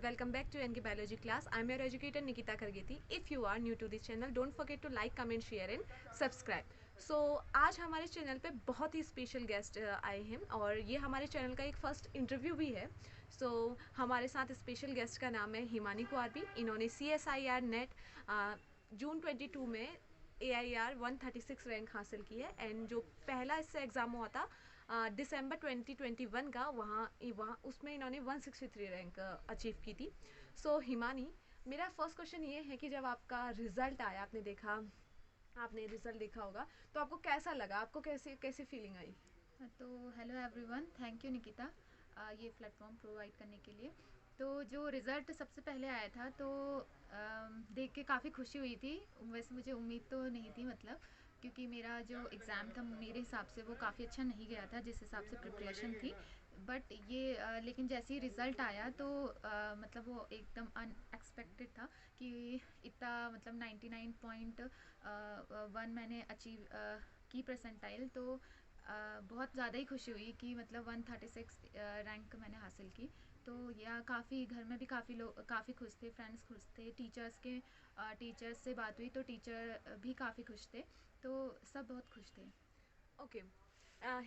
Welcome back to NK Biology class. I'm your educator Nikita Kargeti. If you are new to this channel, don't forget to like, comment, share and subscribe. So आज हमारे channel पे बहुत ही special guest आए हैं और ये हमारे channel का एक फर्स्ट इंटरव्यू भी है. हमारे साथ स्पेशल गेस्ट का नाम है हिमानी कुआरबी. इन्होंने CSIR नेट जून 22 में AIR 136 रैंक हासिल की है एंड जो पहला इससे एग्ज़ाम हुआ था दिसंबर 2021 का, वहाँ उसमें इन्होंने 163 रैंक अचीव की थी. हिमानी, मेरा फर्स्ट क्वेश्चन ये है कि जब आपका रिज़ल्ट आया, आपने रिज़ल्ट देखा होगा, तो आपको कैसा लगा, आपको कैसी कैसी फीलिंग आई? तो hello everyone, thank you Nikita ये प्लेटफॉर्म प्रोवाइड करने के लिए. तो जो रिज़ल्ट सबसे पहले आया था तो देख के काफ़ी खुशी हुई थी. वैसे मुझे उम्मीद तो नहीं थी, मतलब क्योंकि मेरा जो एग्ज़ाम था मेरे हिसाब से वो काफ़ी अच्छा नहीं गया था जिस हिसाब से प्रिपरेशन थी. बट ये लेकिन जैसे ही रिज़ल्ट आया तो मतलब वो एकदम अनएक्सपेक्टेड था कि इतना मतलब 99.1 मैंने अचीव की परसेंटाइल. तो बहुत ज़्यादा ही खुशी हुई कि मतलब 136 रैंक मैंने हासिल की. तो या काफ़ी घर में भी काफ़ी लोग काफ़ी खुश थे, फ्रेंड्स खुश थे, टीचर्स से बात हुई तो टीचर भी काफ़ी खुश थे. तो सब बहुत खुश थे. Okay.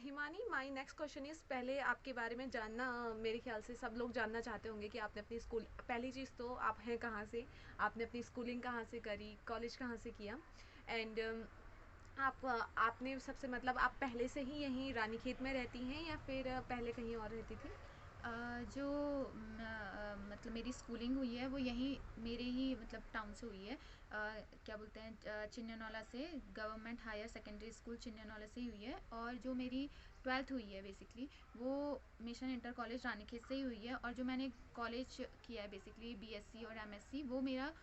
Himani, my next question is, पहले आपके बारे में जानना, मेरे ख्याल से सब लोग जानना चाहते होंगे कि आपने अपनी स्कूल, पहली चीज़ तो आप हैं कहाँ से, आपने अपनी स्कूलिंग कहाँ से करी, कॉलेज कहाँ से किया, एंड आपने सबसे मतलब आप पहले से ही यहीं रानीखेत में रहती हैं या फिर पहले कहीं और रहती थी? जो मतलब मेरी स्कूलिंग हुई है वो यहीं मेरे ही मतलब टाउन से हुई है. क्या बोलते हैं, चिन्नौला से, गवर्नमेंट हायर सेकेंडरी स्कूल चिन्नौला से ही हुई है. और जो मेरी ट्वेल्थ हुई है बेसिकली वो मिशन इंटर कॉलेज रानीखेत से ही हुई है. और जो मैंने कॉलेज किया है बेसिकली BSc और MSc वो मेरा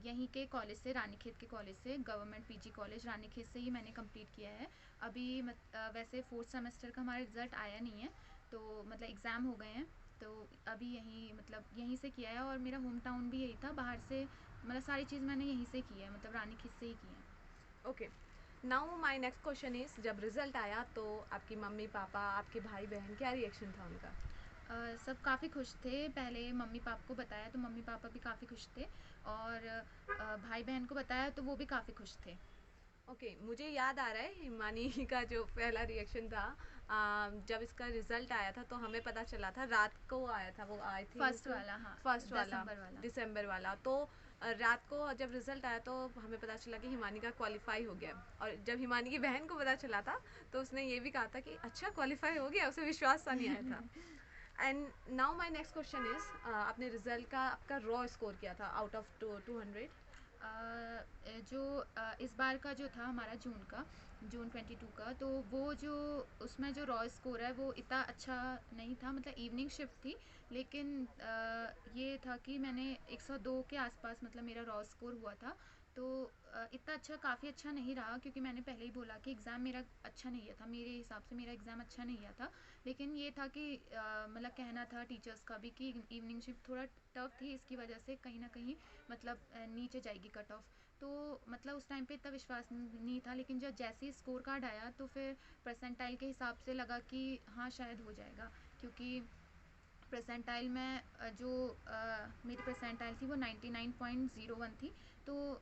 यहीं के कॉलेज से, रानीखेत के कॉलेज से, गवर्नमेंट PG कॉलेज रानीखेत से ही मैंने कंप्लीट किया है. अभी वैसे फोर्थ सेमेस्टर का हमारा रिज़ल्ट आया नहीं है, तो मतलब एग्ज़ाम हो गए हैं. तो अभी यहीं से किया है और मेरा होम टाउन भी यही था. बाहर से मतलब सारी चीज़ मैंने यहीं से की है, मतलब रानीखेत से ही की है. Okay. Now my next question is, जब रिज़ल्ट आया तो आपकी मम्मी पापा, आपके भाई बहन, क्या रिएक्शन था उनका? सब काफ़ी खुश थे. पहले मम्मी पापा को बताया तो मम्मी पापा भी काफ़ी खुश थे. और भाई बहन को बताया तो वो भी काफ़ी खुश थे. ओके. मुझे याद आ रहा है हिमानी का जो पहला रिएक्शन था, जब इसका रिजल्ट आया था तो हमें पता चला था, रात को आया था वो, आई फर्स्ट थिंक वाला, हाँ. फर्स्ट वाला, दिसंबर वाला. दिसंबर वाला. तो रात को जब रिजल्ट आया तो हमें पता चला कि हिमानी का क्वालिफाई हो गया. और जब हिमानी की बहन को पता चला था तो उसने ये भी कहा था कि अच्छा क्वालिफाई हो गया, उसे विश्वास सा नहीं आया था. And now my next question is, आपने रिजल्ट का आपका रॉ स्कोर किया था आउट ऑफ 200? जो इस बार का जो था हमारा जून 22 का, तो वो जो उसमें जो रॉ स्कोर है वो इतना अच्छा नहीं था. मतलब इवनिंग शिफ्ट थी, लेकिन ये था कि मैंने 102 के आसपास मतलब मेरा रॉ स्कोर हुआ था. तो इतना अच्छा, काफ़ी अच्छा नहीं रहा क्योंकि मैंने पहले ही बोला कि एग्ज़ाम मेरा अच्छा नहीं गया था. मेरे हिसाब से मेरा एग्ज़ाम अच्छा नहीं गया था. लेकिन ये था कि मतलब कहना था टीचर्स का भी कि इवनिंग शिफ्ट थोड़ा टफ थी, इसकी वजह से कहीं ना कहीं मतलब नीचे जाएगी कट ऑफ. तो मतलब उस टाइम पे इतना विश्वास नहीं था. लेकिन जब जैसे ही स्कोर कार्ड आया तो फिर परसेंटाइल के हिसाब से लगा कि हाँ शायद हो जाएगा. क्योंकि परसेंटाइल में जो मेरी परसेंटाइल थी वो 99.01 थी. तो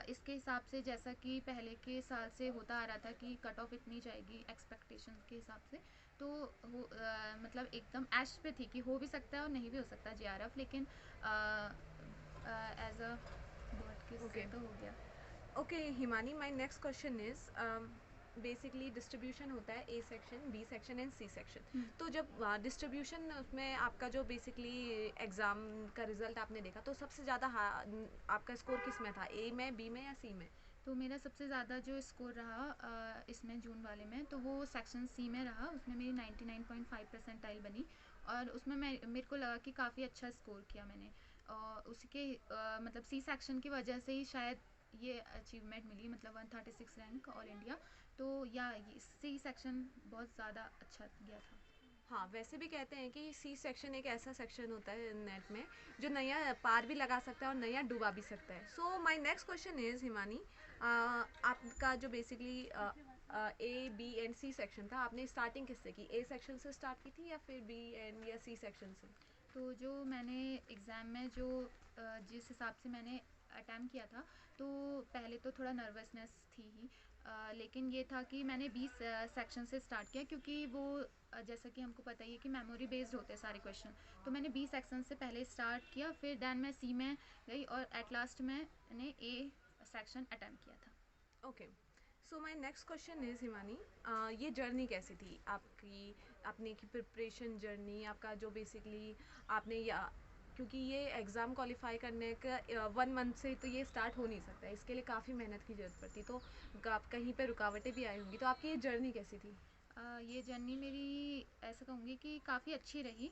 इसके हिसाब से जैसा कि पहले के साल से होता आ रहा था कि कट ऑफ इतनी जाएगी एक्सपेक्टेशन के हिसाब से, तो मतलब एकदम एश पे थी कि हो भी सकता है और नहीं भी हो सकता JRF. लेकिन एज अ गॉड किस से ओके. तो हो गया. Okay Himani, my next question is, basically distribution होता है A section, B section and C section. तो जब डिस्ट्रीब्यूशन उसमें आपका जो बेसिकली एग्ज़ाम का रिजल्ट आपने देखा तो सबसे ज़्यादा आपका स्कोर किस में था, A में, B में या C में? तो मेरा सबसे ज़्यादा जो स्कोर रहा इसमें जून वाले में, तो वो सेक्शन C में रहा. उसमें मेरी 99.5 परसेंटाइल बनी. और उसमें मेरे को लगा कि काफ़ी अच्छा स्कोर किया मैंने. और उसके मतलब C सेक्शन की वजह से ही शायद ये अचीवमेंट मिली, मतलब 136 रैंक ऑल इंडिया. तो या C सेक्शन बहुत ज़्यादा अच्छा गया था. हाँ, वैसे भी कहते हैं कि सी सेक्शन एक ऐसा सेक्शन होता है नेट में जो नया पार भी लगा सकता है और नया डुबा भी सकता है. So my next question is Himani, आपका जो basically A B and C section था, आपने स्टार्टिंग किससे की, A सेक्शन से स्टार्ट की थी या फिर B एंड या C सेक्शन से? तो जो मैंने एग्ज़ाम में जो जिस हिसाब से मैंने अटैम्प्ट किया था, तो पहले तो थोड़ा नर्वसनेस थी ही, लेकिन ये था कि मैंने 20 सेक्शन से स्टार्ट किया, क्योंकि वो जैसा कि हमको पता ही है कि मेमोरी बेस्ड होते हैं सारे क्वेश्चन। तो मैंने 20 सेक्शन से पहले स्टार्ट किया, फिर देन मैं सी में गई और एट लास्ट मैंने ए सेक्शन अटैम्प्ट किया था। Okay, so my next question is Himani, ये जर्नी कैसी थी आपकी, आपने की प्रिपरेशन जर्नी, आपका जो बेसिकली आपने या क्योंकि ये एग्ज़ाम क्वालिफाई करने का 1 मंथ से तो ये स्टार्ट हो नहीं सकता है, इसके लिए काफ़ी मेहनत की ज़रूरत पड़ती, तो आप कहीं पे रुकावटें भी आई होंगी, तो आपकी ये जर्नी कैसी थी? ये जर्नी मेरी ऐसा कहूँगी कि काफ़ी अच्छी रही।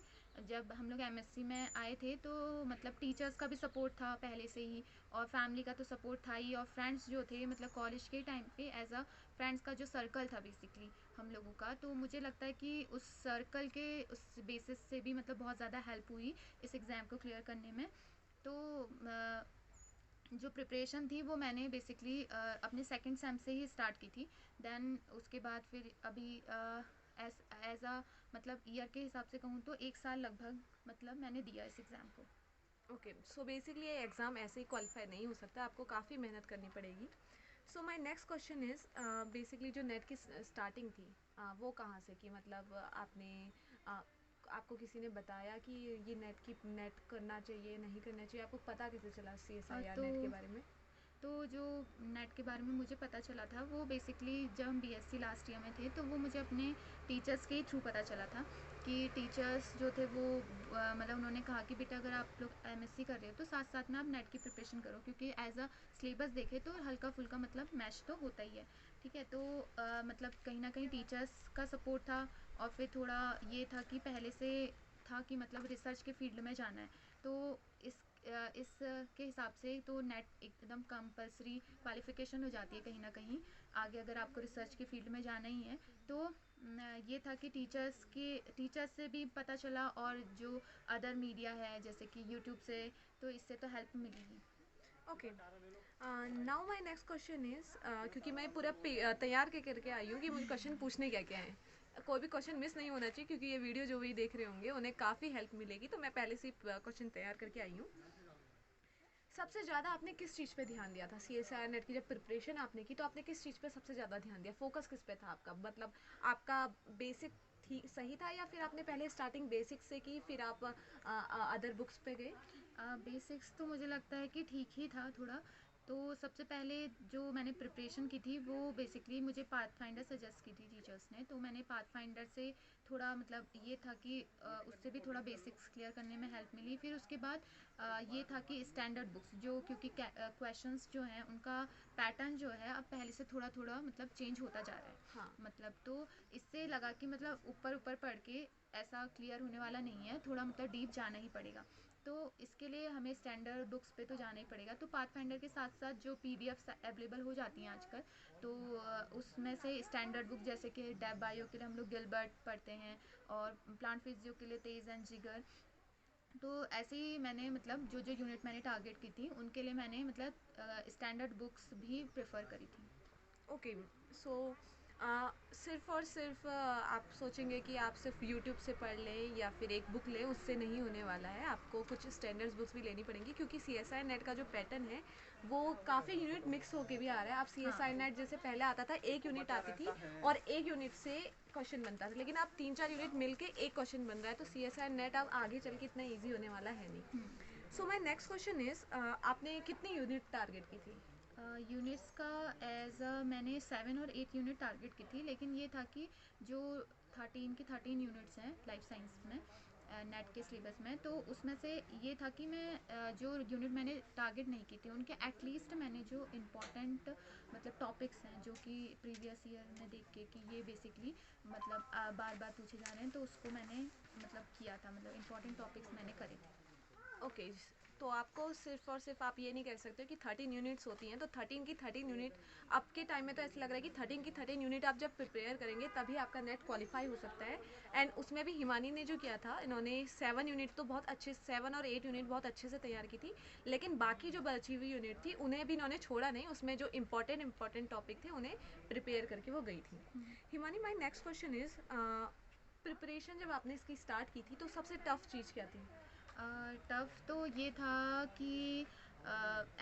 जब हम लोग एमएससी में आए थे, तो मतलब टीचर्स का भी सपोर्ट था पहले से ही, और फैमिली का तो सपोर्ट था ही, और फ्रेंड्स जो थे मतलब कॉलेज के टाइम पे एज अ फ्रेंड्स का जो सर्कल था बेसिकली हम लोगों का, तो मुझे लगता है कि उस सर्कल के उस बेसिस से भी मतलब बहुत ज़्यादा हेल्प हुई इस एग्ज़ाम को क्लियर करने में। तो जो प्रिपरेशन थी वो मैंने बेसिकली अपने सेकंड सेम से ही स्टार्ट की थी। देन उसके बाद फिर अभी एज एज अ मतलब ईयर के हिसाब से कहूँ तो 1 साल लगभग मतलब मैंने दिया इस एग्ज़ाम को। ओके, सो बेसिकली ये एग्ज़ाम ऐसे ही क्वालिफाई नहीं हो सकता, आपको काफ़ी मेहनत करनी पड़ेगी। So my next question is, basically जो नेट की स्टार्टिंग थी, वो कहाँ से की, मतलब आपने uh, आपको किसी ने बताया कि ये नेट करना चाहिए नहीं करना चाहिए, आपको पता कैसे चला सी एस आई आर तो नेट के बारे में? तो जो नेट के बारे में मुझे पता चला था वो बेसिकली जब हम बीएससी लास्ट ईयर में थे, तो वो मुझे अपने टीचर्स के थ्रू पता चला था कि टीचर्स जो थे वो मतलब उन्होंने कहा कि बेटा अगर आप लोग एमएससी कर रहे हो तो साथ साथ में आप नेट की प्रिपरेशन करो, क्योंकि एज अ सिलेबस देखे तो हल्का फुल्का मतलब मैच तो होता ही है। ठीक है, तो मतलब कहीं ना कहीं टीचर्स का सपोर्ट था, और फिर थोड़ा ये था कि पहले से था कि मतलब रिसर्च के फील्ड में जाना है, तो इस इस के हिसाब से तो नेट एकदम कंपलसरी क्वालिफिकेशन हो जाती है कहीं ना कहीं आगे, अगर आपको रिसर्च के फील्ड में जाना ही है तो। ये था कि टीचर्स से भी पता चला, और जो अदर मीडिया है जैसे कि यूट्यूब से, तो इससे तो हेल्प मिलेगी। Okay, now my next question is, क्योंकि मैं पूरा तैयार के करके आई हूँ कि मुझे क्वेश्चन पूछने क्या क्या हैं, कोई भी क्वेश्चन मिस नहीं होना चाहिए, क्योंकि ये वीडियो जो भी देख रहे होंगे उन्हें काफ़ी हेल्प मिलेगी, तो मैं पहले से क्वेश्चन तैयार करके आई हूँ। सबसे ज़्यादा आपने किस चीज़ पे ध्यान दिया था C S I R net की जब प्रिपरेशन आपने की, तो आपने किस चीज़ पे सबसे ज़्यादा ध्यान दिया, फोकस किस पे था आपका, मतलब आपका बेसिक थी सही था, या फिर आपने पहले स्टार्टिंग बेसिक से की फिर आप अदर बुक्स पे गए? बेसिक्स तो मुझे लगता है कि ठीक ही था थोड़ा। तो सबसे पहले जो मैंने प्रिपरेशन की थी वो बेसिकली मुझे पाथ फाइंडर सजेस्ट की थी टीचर्स ने, तो मैंने पाथ फाइंडर से थोड़ा मतलब ये था कि उससे भी थोड़ा बेसिक्स क्लियर करने में हेल्प मिली। फिर उसके बाद ये था कि स्टैंडर्ड बुक्स जो, क्योंकि क्वेश्चंस जो हैं उनका पैटर्न जो है अब पहले से थोड़ा थोड़ा मतलब चेंज होता जा रहा है, हाँ। मतलब तो इससे लगा कि मतलब ऊपर ऊपर पढ़ के ऐसा क्लियर होने वाला नहीं है, थोड़ा मतलब डीप जाना ही पड़ेगा। तो इसके लिए हमें स्टैंडर्ड बुक्स पे तो जाना ही पड़ेगा, तो पाथ फाइंडर के साथ साथ जो पीडीएफ अवेलेबल हो जाती हैं आजकल, तो उसमें से स्टैंडर्ड बुक जैसे कि डेब बायो के लिए हम लोग गिलबर्ट पढ़ते हैं, और प्लांट फिजियो के लिए तेज एंड जिगर। तो ऐसे ही मैंने मतलब जो जो यूनिट मैंने टारगेट की थी उनके लिए मैंने मतलब स्टैंडर्ड बुक्स भी प्रेफर करी थी। ओके, सो सिर्फ और सिर्फ आप सोचेंगे कि आप सिर्फ यूट्यूब से पढ़ लें या फिर एक बुक लें, उससे नहीं होने वाला है, आपको कुछ स्टैंडर्ड्स बुक्स भी लेनी पड़ेंगी, क्योंकि सी एस आई नेट का जो पैटर्न है वो काफ़ी यूनिट मिक्स होके भी आ रहा है। आप सी एस हाँ। आई नेट जैसे पहले आता था एक यूनिट आती थी और एक यूनिट से क्वेश्चन बनता था, लेकिन अब 3-4 यूनिट मिलके एक क्वेश्चन बन रहा है, तो सी एस आई नेट अब आगे चल के इतना ईजी होने वाला है नहीं। सो माई नेक्स्ट क्वेश्चन इज़, आपने कितनी यूनिट टारगेट की थी? यूनिट्स का एज अ मैंने 7 और 8 यूनिट टारगेट की थी, लेकिन ये था कि जो 13 यूनिट्स हैं लाइफ साइंस में नेट के सिलेबस में, तो उसमें से ये था कि मैं जो यूनिट मैंने टारगेट नहीं की थी उनके एटलीस्ट मैंने जो इम्पोर्टेंट मतलब टॉपिक्स हैं जो कि प्रीवियस ईयर में देख के कि ये बेसिकली मतलब बार बार पूछे जा रहे हैं, तो उसको मैंने मतलब किया था, मतलब इम्पोर्टेंट टॉपिक्स मैंने करे थे। ओके, तो आपको सिर्फ और सिर्फ आप ये नहीं कह सकते कि 13 यूनिट्स होती हैं, तो 13 की 13 यूनिट, अब के टाइम में तो ऐसा लग रहा है कि 13 की 13 यूनिट आप जब प्रिपेयर करेंगे तभी आपका नेट क्वालिफाई हो सकता है। एंड उसमें भी हिमानी ने जो किया था, इन्होंने 7 यूनिट तो बहुत अच्छे, 7 और 8 यूनिट बहुत अच्छे से तैयार की थी, लेकिन बाकी जो बची हुई यूनिट थी उन्हें भी इन्होंने छोड़ा नहीं, उसमें जो इंपॉर्टेंट टॉपिक थे उन्हें प्रिपेयर करके वो गई थी। Himani, my next question is, preparation जब आपने इसकी स्टार्ट की थी तो सबसे टफ चीज़ क्या थी? टफ़ तो ये था कि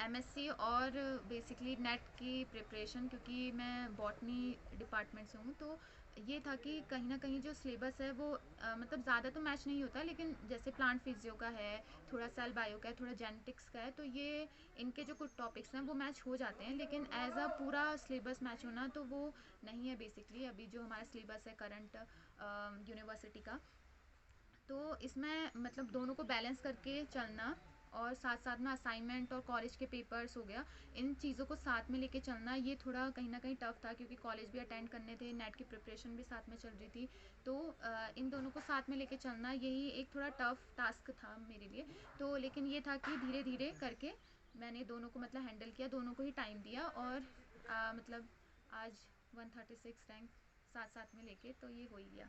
एमएससी और बेसिकली नेट की प्रिपरेशन, क्योंकि मैं बॉटनी डिपार्टमेंट से हूँ, तो ये था कि कहीं ना कहीं जो सिलेबस है वो मतलब ज़्यादा तो मैच नहीं होता, लेकिन जैसे प्लांट फिजियो का है, थोड़ा सेल बायो का है, थोड़ा जेनेटिक्स का है, तो ये इनके जो कुछ टॉपिक्स हैं वो मैच हो जाते हैं, लेकिन एज अ पूरा सिलेबस मैच होना तो वो नहीं है बेसिकली अभी जो हमारा सिलेबस है करंट यूनिवर्सिटी का। तो इसमें मतलब दोनों को बैलेंस करके चलना, और साथ साथ में असाइनमेंट और कॉलेज के पेपर्स हो गया, इन चीज़ों को साथ में लेके चलना, ये थोड़ा कहीं ना कहीं टफ था, क्योंकि कॉलेज भी अटेंड करने थे, नेट की प्रिपरेशन भी साथ में चल रही थी। तो इन दोनों को साथ में लेके चलना यही एक थोड़ा टफ टास्क था मेरे लिए। तो लेकिन ये था कि धीरे धीरे करके मैंने दोनों को मतलब हैंडल किया, दोनों को ही टाइम दिया, और मतलब आज 136 रैंक साथ साथ में लेके तो ये हो ही गया।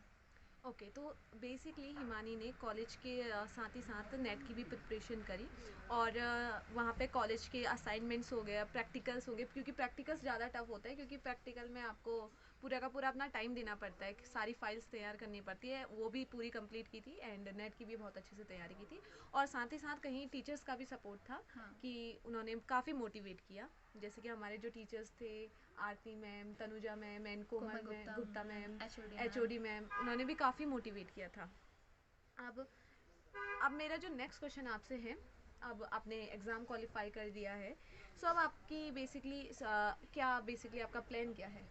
ओके, तो बेसिकली हिमानी ने कॉलेज के साथ ही साथ नेट की भी प्रिपरेशन करी, और वहाँ पे कॉलेज के असाइनमेंट्स हो गया, प्रैक्टिकल्स हो गए, क्योंकि प्रैक्टिकल्स ज़्यादा टफ होता है, क्योंकि प्रैक्टिकल में आपको पूरा का पूरा अपना टाइम देना पड़ता है, सारी फाइल्स तैयार करनी पड़ती है, वो भी पूरी कंप्लीट की थी, एंड नेट की भी बहुत अच्छे से तैयारी की थी। और साथ ही साथ कहीं टीचर्स का भी सपोर्ट था हाँ। कि उन्होंने काफ़ी मोटिवेट किया, जैसे कि हमारे जो टीचर्स थे, Aarti ma'am, Tanuja ma'am and Komal Komal ma'am, Gupta Gupta ma'am, ma'am, HOD H ma'am. Ma'am, उन्होंने भी काफ़ी मोटिवेट किया था। अब अब मेरा जो नेक्स्ट क्वेश्चन आपसे है, अब आपने एग्ज़ाम क्वालिफाई कर दिया है, सो अब आपकी बेसिकली क्या बेसिकली आपका प्लान क्या है?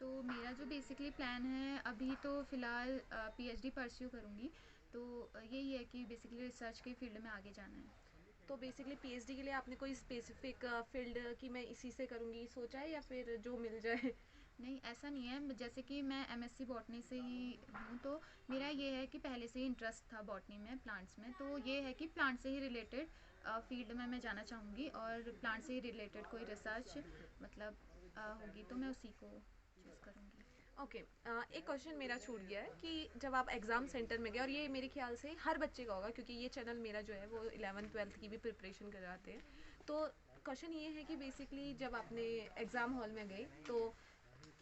तो मेरा जो बेसिकली प्लान है अभी, तो फ़िलहाल पीएचडी परस्यू करूँगी। तो यही है कि बेसिकली रिसर्च के फील्ड में आगे जाना है। तो बेसिकली पीएचडी के लिए आपने कोई स्पेसिफिक फील्ड की मैं इसी से करूँगी सोचा है, या फिर जो मिल जाए? नहीं, ऐसा नहीं है, जैसे कि मैं एमएससी बॉटनी से ही हूँ, तो मेरा ये है कि पहले से ही इंटरेस्ट था बॉटनी में, प्लांट्स में, तो ये है कि प्लांट से ही रिलेटेड फील्ड में मैं जाना चाहूँगी, और प्लांट से ही रिलेटेड कोई रिसर्च मतलब होगी तो मैं उसी को चूज़ करूँगी। ओके, एक क्वेश्चन मेरा छूट गया है कि जब आप एग्ज़ाम सेंटर में गए, और ये मेरे ख्याल से हर बच्चे का होगा, क्योंकि ये चैनल मेरा जो है वो 11th 12th की भी प्रिपरेशन करवाते हैं, तो क्वेश्चन ये है कि बेसिकली जब आपने एग्ज़ाम हॉल में गए, तो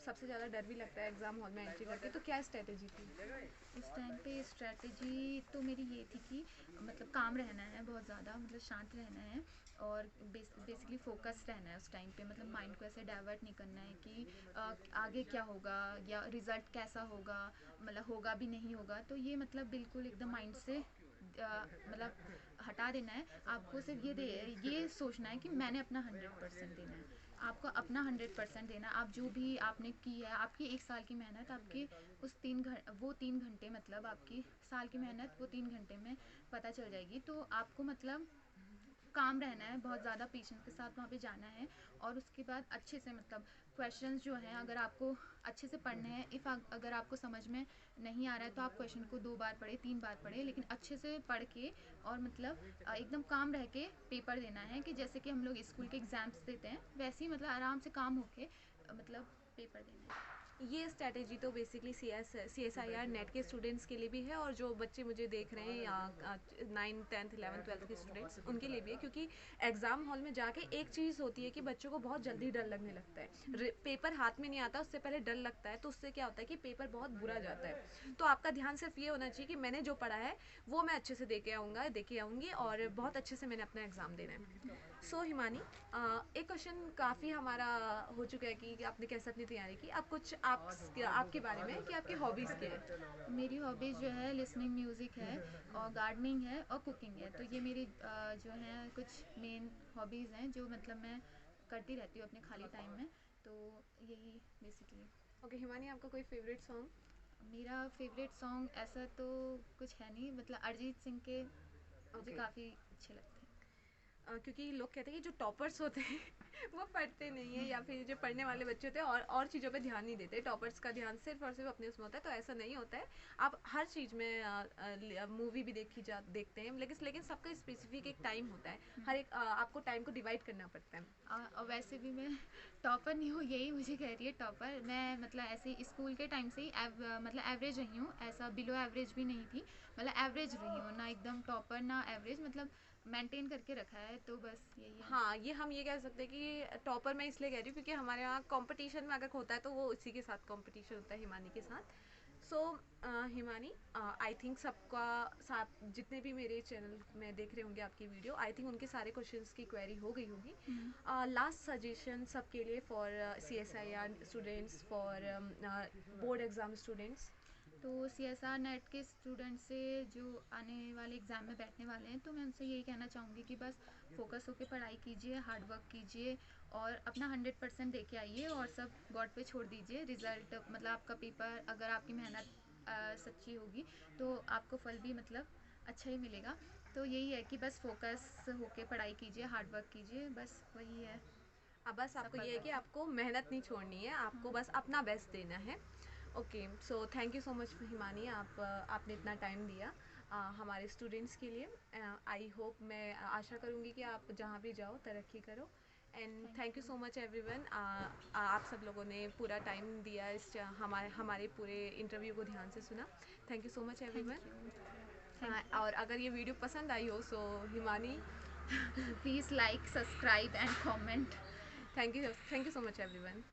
सबसे ज़्यादा डर भी लगता है एग्ज़ाम हॉल में एंट्री करके, तो क्या स्ट्रेटेजी थी? उस टाइम पे स्ट्रेटजी तो मेरी ये थी कि मतलब काम रहना है बहुत ज़्यादा, मतलब शांत रहना है, और बेसिकली फोकस रहना है उस टाइम पे, मतलब माइंड को ऐसे डाइवर्ट नहीं करना है कि आगे क्या होगा या रिज़ल्ट कैसा होगा, मतलब होगा भी नहीं होगा, तो ये मतलब बिल्कुल एकदम माइंड से मतलब हटा देना है। आपको सिर्फ ये सोचना है कि मैंने अपना 100% देना है, आपको अपना 100% देना है। आप जो भी आपने की है, आपकी एक साल की मेहनत, आपकी उस 3 घंटे मतलब आपकी साल की मेहनत वो 3 घंटे में पता चल जाएगी। तो आपको मतलब काम रहना है, बहुत ज़्यादा पेशेंस के साथ वहाँ पे जाना है, और उसके बाद अच्छे से मतलब क्वेश्चंस जो हैं अगर आपको अच्छे से पढ़ने हैं, इफ़ अगर आपको समझ में नहीं आ रहा है तो आप क्वेश्चन को 2 बार पढ़े, 3 बार पढ़े, लेकिन अच्छे से पढ़ के, और मतलब एकदम काम रह के पेपर देना है, कि जैसे कि हम लोग स्कूल के एग्ज़ाम्स देते हैं वैसे ही, मतलब आराम से काम होके मतलब पेपर देना है। ये स्ट्रैटेजी तो बेसिकली CSIR नेट के स्टूडेंट्स के लिए भी है, और जो बच्चे मुझे देख रहे हैं, या 9th 10th 11th 12th के स्टूडेंट्स, उनके लिए भी है, क्योंकि एग्ज़ाम हॉल में जाके एक चीज़ होती है कि बच्चों को बहुत जल्दी डर लगने लगता है, पेपर हाथ में नहीं आता उससे पहले डर लगता है, तो उससे क्या होता है कि पेपर बहुत बुरा जाता है। तो आपका ध्यान सिर्फ ये होना चाहिए कि मैंने जो पढ़ा है वो मैं अच्छे से दे के आऊँगी, और बहुत अच्छे से मैंने अपना एग्ज़ाम देना है। सो हिमानी, एक क्वेश्चन काफ़ी हमारा हो चुका है कि आपने कैसे अपनी तैयारी की, अब कुछ आपके बारे में कि आपकी हॉबीज़ क्या है? मेरी हॉबीज़ जो है लिसनिंग म्यूज़िक है, और गार्डनिंग है, और कुकिंग है, तो ये मेरी जो हैं कुछ मेन हॉबीज़ हैं जो मतलब मैं करती रहती हूँ अपने खाली टाइम में। तो यही बेसिकली। ओके हिमानी, आपका कोई फेवरेट सॉन्ग? मेरा फेवरेट सॉन्ग ऐसा तो कुछ है नहीं, मतलब अरिजीत सिंह के मुझे ओके, काफ़ी अच्छे लगते क्योंकि लोग कहते हैं कि जो टॉपर्स होते हैं वो पढ़ते नहीं है, या फिर जो पढ़ने वाले बच्चे होते हैं और चीज़ों पे ध्यान नहीं देते, टॉपर्स का ध्यान सिर्फ और सिर्फ अपने उसमें होता है, तो ऐसा नहीं होता है। आप हर चीज़ में मूवी भी देखते हैं, लेकिन सबका स्पेसिफिक एक टाइम होता है, हैं। हर एक आपको टाइम को डिवाइड करना पड़ता है। और वैसे भी मैं टॉपर नहीं हूँ, यही मुझे कह रही है टॉपर, मैं मतलब ऐसे ही स्कूल के टाइम से ही मतलब एवरेज रही हूँ, ऐसा बिलो एवरेज भी नहीं थी, मतलब एवरेज रही हूँ, ना एकदम टॉपर ना एवरेज, मतलब मेंटेन करके रखा है, तो बस यही है। हाँ, ये हम ये कह सकते हैं कि टॉपर मैं इसलिए कह रही हूँ क्योंकि हमारे यहाँ कंपटीशन में अगर होता है तो वो इसी के साथ कंपटीशन होता है, हिमानी के साथ। सो हिमानी, आई थिंक सबका सब जितने भी मेरे चैनल में देख रहे होंगे आपकी वीडियो, आई थिंक उनके सारे क्वेश्चंस की क्वेरी हो गई होगी. लास्ट सजेशन सबके लिए for CSIR students, for board exam students. तो CSR नेट के स्टूडेंट से जो आने वाले एग्ज़ाम में बैठने वाले हैं, तो मैं उनसे यही कहना चाहूँगी कि बस फोकस होकर पढ़ाई कीजिए, हार्ड वर्क कीजिए और अपना 100% दे के आइए और सब गॉड पे छोड़ दीजिए. रिज़ल्ट मतलब आपका पेपर, अगर आपकी मेहनत सच्ची होगी तो आपको फल भी मतलब अच्छा ही मिलेगा. तो यही है कि बस फोकस होके पढ़ाई कीजिए, हार्ड वर्क कीजिए, बस वही है. अब बस आपको सफल ये है कि रहिए. आपको मेहनत नहीं छोड़नी है, आपको हाँ. बस अपना बेस्ट देना है. Okay, so thank you so much Himani, आपने इतना टाइम दिया हमारे स्टूडेंट्स के लिए. आई होप, मैं आशा करूँगी कि आप जहाँ भी जाओ तरक्की करो. And thank you so much everyone. आप सब लोगों ने पूरा टाइम दिया, हमारे पूरे इंटरव्यू को ध्यान से सुना. Thank you so much thank everyone. You. Thank और अगर ये वीडियो पसंद आई हो, so Himani, you. Please like, subscribe and comment. Thank you so much everyone.